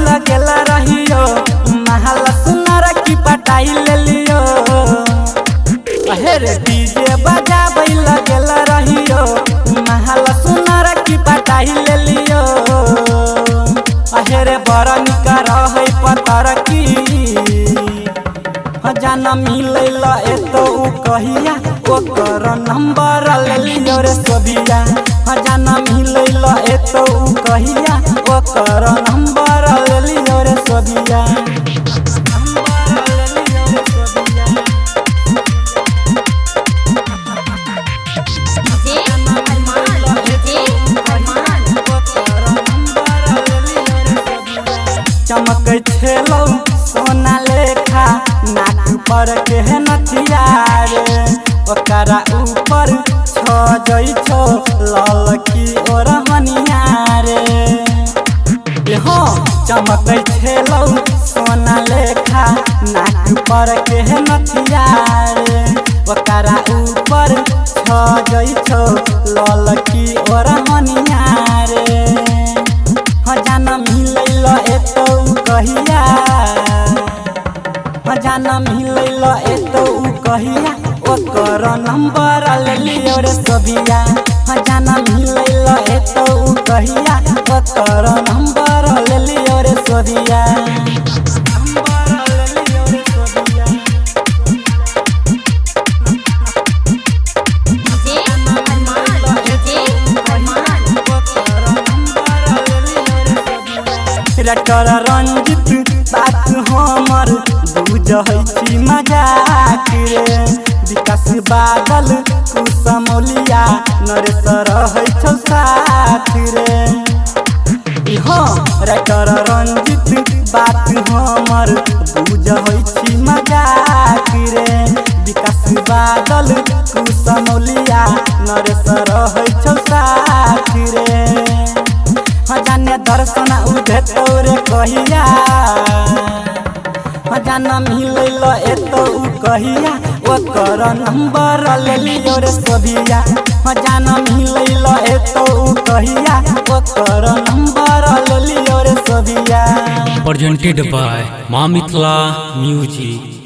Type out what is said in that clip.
लगेला रहियो महल सुनर की पटाई ले लियो। अहेरे डीजे बजाबै लगेला रहियो महल सुनर की पटाई ले लियो। अहेरे बड़ निक रहै पतर की जाना मिलैल एतो कहिया ओकर नंबर ले लियो रे सोबिया। जाना मिलैल एतो कहिया ओकर नंबर ले लियो रे सोबिया। चमकै छेलौ सोना लेखा नाक पर के नथिया रे ओकरा ऊपर छ जई छो लाल की ओरहनिया रे। हो चमकै छेलौ सोना लेखा नाक पर के नथिया रे ओकरा ऊपर छ जई छो लाल की ओरहनिया रे। जाना मिलैल एतो कहिया जाना मिलैल एतो कहिया ओकर नंबर ले लियो रे सोबिया। जाना मिलैल एतो कहिया ओकर नंबर ले लियो रे सोबिया। रटर रंजित बात हमर बुझै छी मजाक रे विकास बादल कुसमोलिया नरेश रहै छौ साथ रे। हो रटर रंजित बात हमर बुझै छी मजाक रे विकास बादल कुसमोलिया नरेश रहै छौ साथ रे। जाने दर्शन उधे तोरे कहिया जाना मिलैल एतो कहिया ओकर नंबर ले लियो रे सोबिया। जाना मिलैल एतो कहिया ओकर नंबर ले लियो रे Sobia. Presented by Ma Mithila Music।